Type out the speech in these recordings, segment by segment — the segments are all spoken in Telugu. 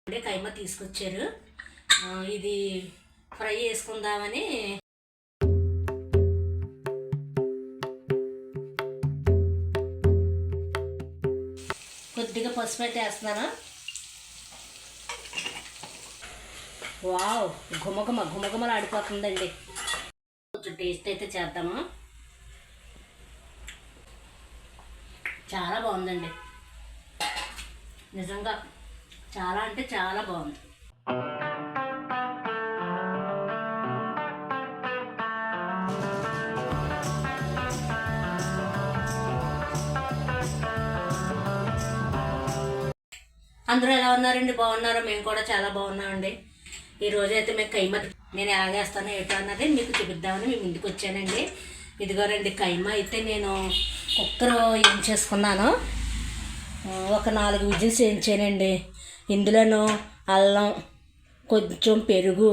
అంటే కైమా తీసుకొచ్చారు. ఇది ఫ్రై చేసుకుందామని కొద్దిగా పసుపు అయితే వేస్తున్నాను. వావ్, గుమగుమలు ఆడిపోతుందండి. కొంచెం టేస్ట్ అయితే చేద్దాము. చాలా బాగుందండి, నిజంగా చాలా అంటే చాలా బాగుంది. అందరూ ఎలా ఉన్నారండి? బాగున్నారో? మేము కూడా చాలా బాగున్నామండి. ఈరోజైతే మేము కైమా నేను ఎలా చేస్తానో ఏంటో అన్నది మీకు చూపిద్దామని మేము ముందుకు వచ్చానండి. ఇదిగోరండి కైమా అయితే నేను కుక్కర్ ఏం చేసుకున్నాను. ఒక 4 విజిల్స్ వేయించానండి. ఇందులోనూ అల్లం, కొంచెం పెరుగు,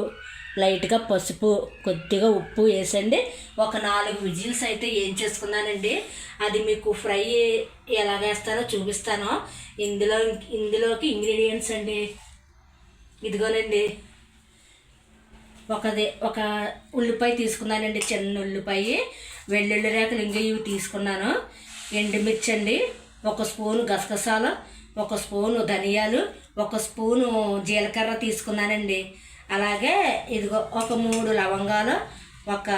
లైట్గా పసుపు, కొద్దిగా ఉప్పు వేసండి ఒక 4 విజిల్స్ అయితే ఏం చేసుకున్నానండి. అది మీకు ఫ్రై ఎలా వేస్తానో చూపిస్తాను. ఇందులోకి ఇంగ్రీడియంట్స్ అండి ఇదిగోనండి. ఒక ఉల్లిపాయ తీసుకున్నానండి, చిన్న ఉల్లిపాయ, వెల్లుల్లి రేకలు ఇంక ఇవి తీసుకున్నాను. ఎండుమిర్చి అండి, 1 స్పూను గసగసాలు, 1 స్పూను ధనియాలు, 1 స్పూను జీలకర్ర తీసుకున్నానండి. అలాగే ఇదిగో ఒక 3 లవంగాలు, ఒక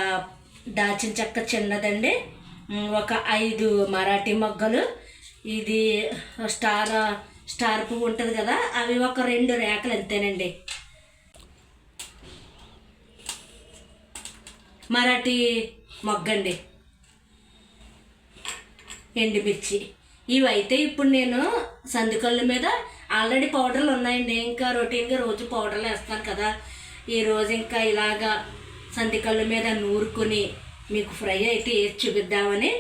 దాల్చిన చెక్క చిన్నదండి, ఒక 5 మరాఠీ మొగ్గలు, ఇది స్టార్ పువ్వు ఉంటుంది కదా, అవి ఒక 2 రేకలు అంతేనండి. మరాఠీ మొగ్గండి, ఎండుమిర్చి. ఇవైతే ఇప్పుడు నేను సందుకళ్ళ మీద ఆల్రెడీ పౌడర్లు ఉన్నాయండి. ఇంకా రొటీన్గా రోజు పౌడర్లు వేస్తాను కదా, ఈరోజు ఇంకా ఇలాగా సందికళ్ళ మీద నూరుకొని మీకు ఫ్రై అయితే వేసి చూపిద్దామని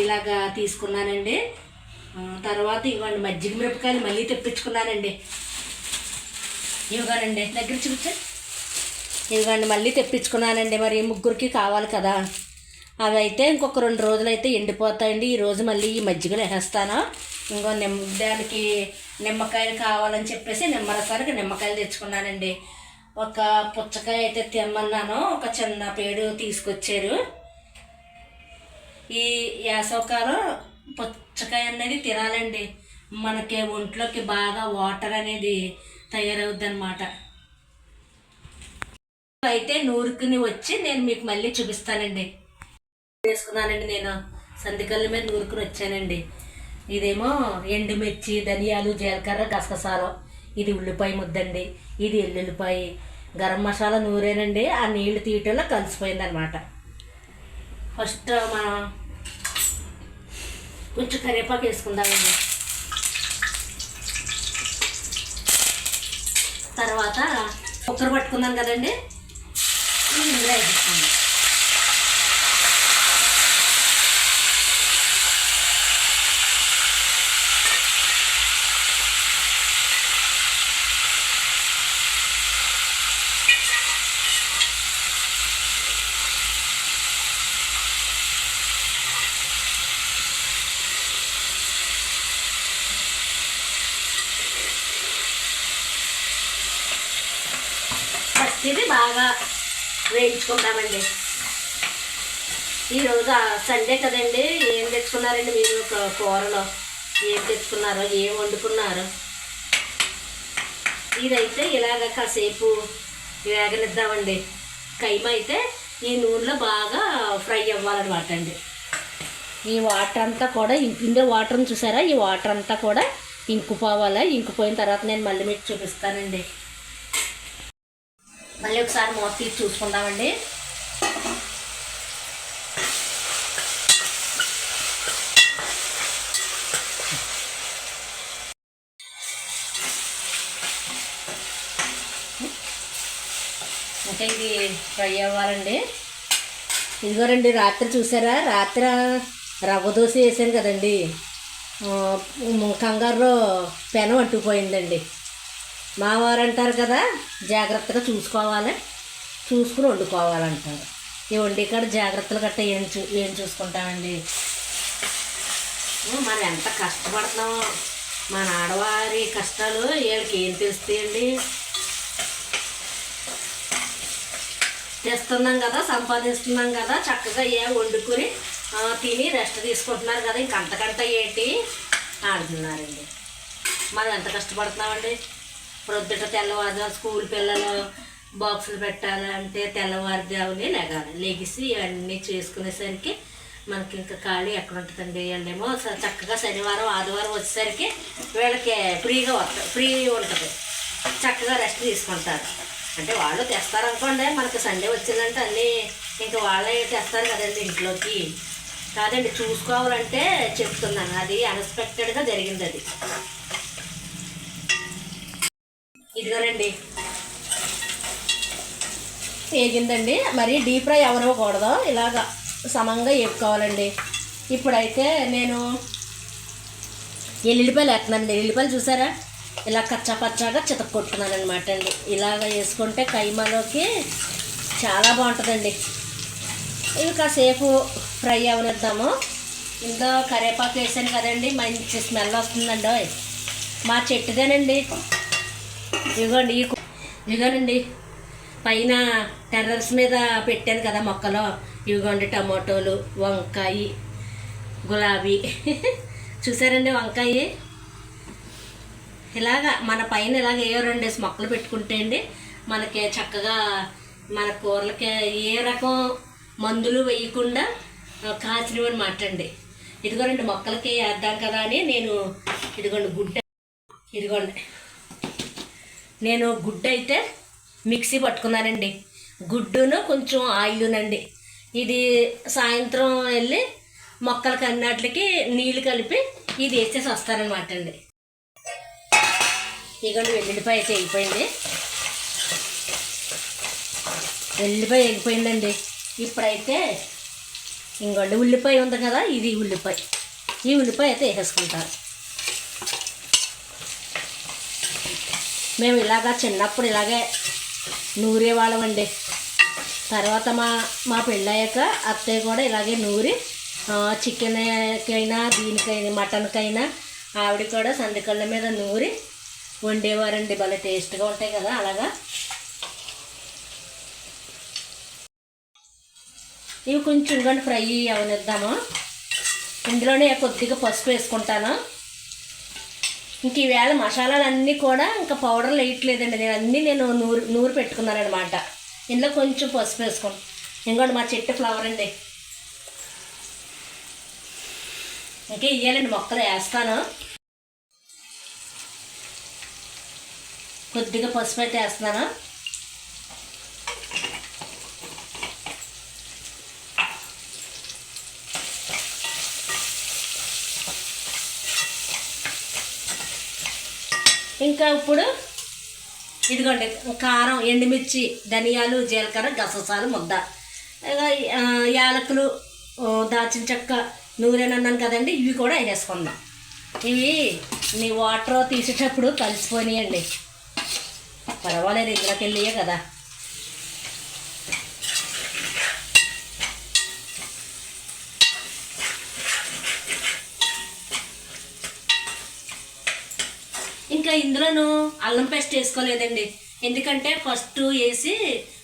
ఇలాగా తీసుకున్నానండి. తర్వాత ఇవ్వండి మజ్జిగ మిరపకాయలు మళ్ళీ తెప్పించుకున్నానండి. ఇవ్వగానండి దగ్గర చూపించండి. ఇవ్వండి మళ్ళీ తెప్పించుకున్నానండి. మరి ముగ్గురికి కావాలి కదా, అవి అయితే ఇంకొక 2 రోజులు అయితే ఎండిపోతాయండి. ఈరోజు మళ్ళీ ఈ మజ్జిగలో వేస్తాను. ఇంకో దానికి నిమ్మకాయలు కావాలని చెప్పేసి నిమ్మరసానికి నిమ్మకాయలు తెచ్చుకున్నానండి. ఒక పుచ్చకాయ అయితే తెమ్మన్నాను, ఒక చిన్న పేడు తీసుకొచ్చారు. ఈ వేసవకాలం పుచ్చకాయ అనేది తినాలండి, మనకి ఒంట్లోకి బాగా వాటర్ అనేది తయారవుద్ది అన్నమాట. అయితే నూరుకుని వచ్చి నేను మీకు మళ్ళీ చూపిస్తానండి. వేసుకున్నానండి, నేను సందికళ్ళ మీద నూరుకుని వచ్చానండి. ఇదేమో ఎండుమిర్చి, ధనియాలు, జీలకర్ర, గసగసాలు, ఇది ఉల్లిపాయ ముద్దండి, ఇది ఎల్లుల్లిపాయ, గరం మసాలా నూరేనండి. ఆ నీళ్లు తీయటంలో కలిసిపోయింది అనమాట. ఫస్ట్ మనం కొంచెం కరివేపాకు వేసుకుందామండి. తర్వాత కుక్కర్ పట్టుకుందాం కదండి, ఇందులో వేసుకోండి. ఇది బాగా వేయించుకుంటామండి. ఈరోజు సండే కదండి, ఏం తెచ్చుకున్నారండి మీరు? కూరలో ఏం తెచ్చుకున్నారో, ఏం వండుకున్నారు? ఇదైతే ఇలాగ కాసేపు వేగనిద్దామండి. కైమా అయితే ఈ నూనెలో బాగా ఫ్రై అవ్వాలన్నమాట అండి. ఈ వాటర్ అంతా కూడా ఇందులో వాటర్ని చూసారా, ఈ వాటర్ అంతా కూడా ఇంకిపోవాలి. ఇంకిపోయిన తర్వాత నేను మళ్ళీ మీకు చూపిస్తానండి. మళ్ళీ ఒకసారి మూత తీసి చూసుకుందామండి. ఇంకా ఇది ఫ్రై అవ్వాలండి. ఇదిగోరండి, రాత్రి చూసారా, రాత్రి రవ్వ దోశ వేసాను కదండి, కంగారులో పెనం అంటుకుపోయిందండి. మా వారు అంటారు కదా, జాగ్రత్తగా చూసుకోవాలి, చూసుకుని వండుకోవాలంటారు. ఈ వండి కాడ జాగ్రత్తలు గట్ట ఏం చూసుకుంటామండి. మనం ఎంత కష్టపడుతున్నామో మన ఆడవారి కష్టాలు వీళ్ళకి ఏం తెలుస్తాయండి. తెస్తున్నాం కదా, సంపాదిస్తున్నాం కదా, చక్కగా వండుకొని తిని రెస్ట్ తీసుకుంటున్నారు కదా, ఇంకంతకంట ఏంటి ఆడుతున్నారండి. మనం ఎంత కష్టపడుతున్నామండి. ప్రొద్దుట తెల్లవారు స్కూల్ పిల్లలు బాక్సులు పెట్టాలంటే తెల్లవారుజామునే లెగాలి. లెగిసి ఇవన్నీ చేసుకునేసరికి మనకి ఇంకా ఖాళీ ఎక్కడ ఉంటుందండి. వీళ్ళేమో చక్కగా శనివారం ఆదివారం వచ్చేసరికి వీళ్ళకి ఫ్రీ ఉంటుంది, చక్కగా రెస్ట్ తీసుకుంటారు. అంటే వాళ్ళు తెస్తారనుకోండి, మనకి సండే వచ్చిందంటే అన్నీ ఇంకా వాళ్ళే తెస్తారు కదండి ఇంట్లోకి. కాదండి, చూసుకోవాలంటే చెప్తున్నాను, అది అన్ఎక్స్పెక్టెడ్గా జరిగింది. అది ఇదిగోనండి వేగిందండి. మరి డీప్ ఫ్రై ఎవరివ్వకూడదు, ఇలాగా సమంగా వేపుకోవాలండి. ఇప్పుడైతే నేను ఎల్లుల్లిపాయలు వేస్తున్నానండి. ఎల్లుల్లిపాయలు చూసారా, ఇలా కచ్చా పచ్చాగా చితక్కొట్టున్నాను అనమాట అండి. ఇలాగ వేసుకుంటే కైమాలోకి చాలా బాగుంటుందండి. ఇవి కాసేపు ఫ్రై అవనిద్దాము. ఇందులో కరివేపాకు వేసాను కదండి, మంచి స్మెల్ వస్తుందండి. మా చెట్టుదేనండి. ఇదిగోనండి పైన టెర్రస్ మీద పెట్టాను కదా మొక్కలు, ఇవిగోండి టమాటోలు, వంకాయ, గులాబీ చూసారండి వంకాయ. ఇలాగా మన పైన ఇలాగ ఏ 2 మొక్కలు పెట్టుకుంటే అండి మనకి చక్కగా మన కూరలకి ఏ రకం మందులు వేయకుండా కాచినవి అనమాట అండి. ఇదిగోండి మొక్కలకి వేద్దాం కదా అని నేను ఇదిగోండి నేను గుడ్డు అయితే మిక్సీ పట్టుకున్నానండి. గుడ్డును కొంచెం ఆయిలునండి. ఇది సాయంత్రం వెళ్ళి మొక్కలకి అన్నిటికి నీళ్ళు కలిపి ఇది వేసేసి వస్తారనమాట అండి. ఇదిగోండి వెల్లుల్లిపాయ అయితే ఎగిపోయింది. వెల్లుల్లిపాయ ఎగిపోయిందండి. ఇప్పుడైతే ఇంకోండి ఉల్లిపాయ ఉంది కదా, ఇది ఉల్లిపాయ. ఈ ఉల్లిపాయ అయితే వేసేసుకుంటారు. మేము ఇలాగా చిన్నప్పుడు ఇలాగే నూరేవాళ్ళమండి. తర్వాత మా పెళ్ళయ్యాక అత్తయ్య కూడా ఇలాగే నూరి చికెన్కైనా దీనికైనా మటన్కైనా ఆవిడ కూడా సందికళ్ళ మీద నూరి వండేవారండి. భలే టేస్ట్గా ఉంటాయి కదా. అలాగా ఇవి కొంచెం కానీ ఫ్రై అవనిద్దాము. ఇందులోనే కొద్దిగా పసుపు వేసుకుంటాను. ఇంక ఈవేళ మసాలాలన్నీ కూడా ఇంకా పౌడర్లు వేయట్లేదండి. నేను నూరు పెట్టుకున్నాను అనమాట. ఇందులో కొంచెం పసుపు వేసుకుంటాను. ఇంకోటి మా చెట్టు ఫ్లవర్ అండి. ఇంకా ఇయ్యాలండి మొక్కలు వేస్తాను. కొద్దిగా పసుపు అయితే వేస్తున్నాను. ఇంకా ఇప్పుడు ఇదిగోండి కారం, ఎండుమిర్చి, ధనియాలు, జీలకర్ర, గసగసాలు ముద్ద, యాలకులు, దాల్చిన చెక్క నూనెనన్నాను కదండి, ఇవి కూడా వేసేసుకుందాం. ఇవి నీ వాటర్ తీసేటప్పుడు కలిసిపోయినాయండి. పర్వాలేదు, ఇందులోకి వెళ్ళియే కదా. ఇంకా ఇందులోనూ అల్లం పేస్ట్ వేసుకోలేదండి. ఎందుకంటే ఫస్ట్ వేసి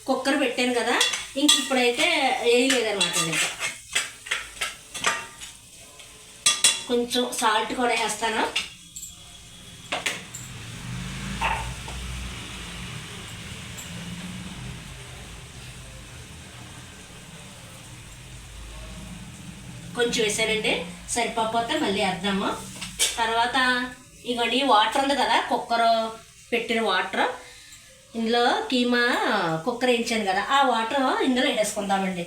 కుక్కర్ పెట్టాను కదా, ఇంక ఇప్పుడైతే వేయలేదన్నమాట. ఇంకా కొంచెం సాల్ట్ కూడా వేస్తాను. కొంచెం వేసానండి, సరిపోతే మళ్ళీ వేద్దాము. తర్వాత ఇగోండి వాటర్ ఉంది కదా, కుక్కర్ పెట్టిన వాటర్, ఇందులో కీమా కుక్కర్ వేయించాను కదా, ఆ వాటర్ ఇందులో వేసుకుందామండి.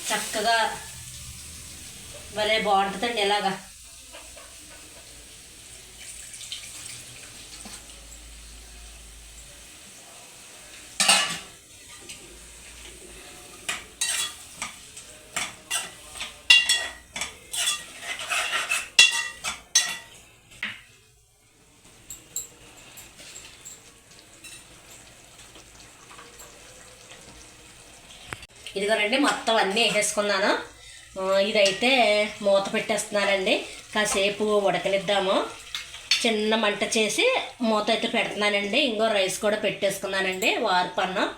చక్కగా భలే బాగుంటుందండి ఇలాగా. ఇదిగోనండి మొత్తం అన్నీ వేసేసుకున్నాను. ఇదైతే మూత పెట్టేస్తున్నానండి, కాసేపు ఉడకనిద్దాము. చిన్న మంట చేసి మూత అయితే పెడుతున్నానండి. ఇంకో రైస్ కూడా పెట్టేసుకున్నానండి, వార్పన్నం.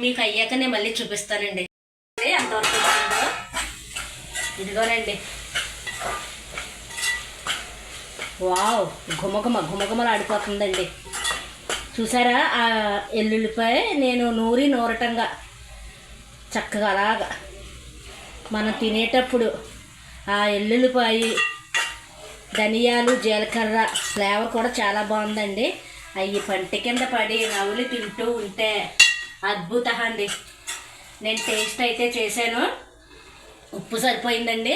మీకు అయ్యాక నేను మళ్ళీ చూపిస్తానండి అంతవరకు. ఇదిగోనండి, వావ్, ఘుమఘుమలు ఆడిపోతుందండి. చూసారా ఆ ఎల్లుల్లిపాయ నేను నూరటంగా చక్కగా అలాగా మనం తినేటప్పుడు ఆ ఎల్లుల్లిపాయ, ధనియాలు, జీలకర్ర ఫ్లేవర్ కూడా చాలా బాగుందండి. అవి పంటి కింద పడి నవ్వులు తింటూ ఉంటే అద్భుతం అండి. నేను టేస్ట్ అయితే చేశాను, ఉప్పు సరిపోయిందండి,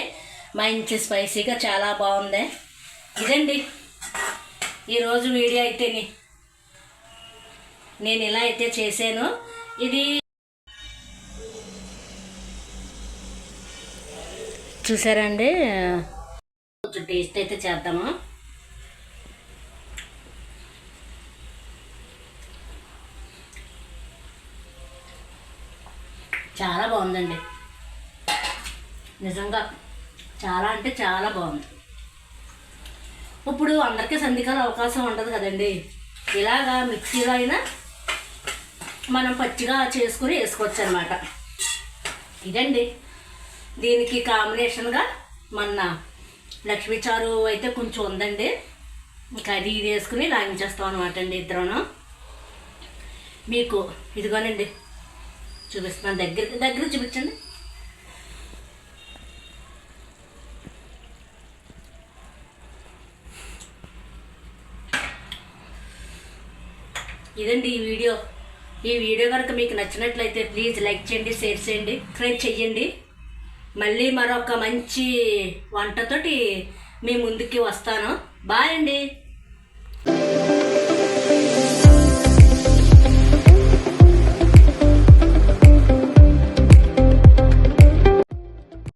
మంచి స్పైసీగా చాలా బాగుంది. ఇదండి ఈరోజు వీడియో అయితే నేను ఇలా అయితే చేశాను. ఇది చూసారండి, కొంచెం టేస్ట్ అయితే చేద్దాము. చాలా బాగుందండి, నిజంగా చాలా అంటే చాలా బాగుంది. ఇప్పుడు అందరికీ సంధికాల అవకాశం ఉండదు కదండి. ఇలాగా మిక్సీలో అయినా మనం పచ్చిగా చేసుకుని వేసుకోవచ్చు అనమాట. ఇదండి దీనికి కాంబినేషన్గా మన లక్ష్మీ చారు అయితే కొంచెం ఉందండి. ఇంకా అది ఇది వేసుకుని లాగించేస్తాం అనమాట అండి ఇద్దరును. మీకు ఇదిగోనండి చూపిస్తున్నాను, దగ్గర చూపించండి. ఇదండి ఈ వీడియో కనుక మీకు నచ్చినట్లయితే ప్లీజ్ లైక్ చేయండి, షేర్ చేయండి, సబ్స్క్రైబ్ చేయండి. మళ్ళీ మరొక మంచి వంటతోటి మీ ముందుకి వస్తాను. బాయ్ అండి.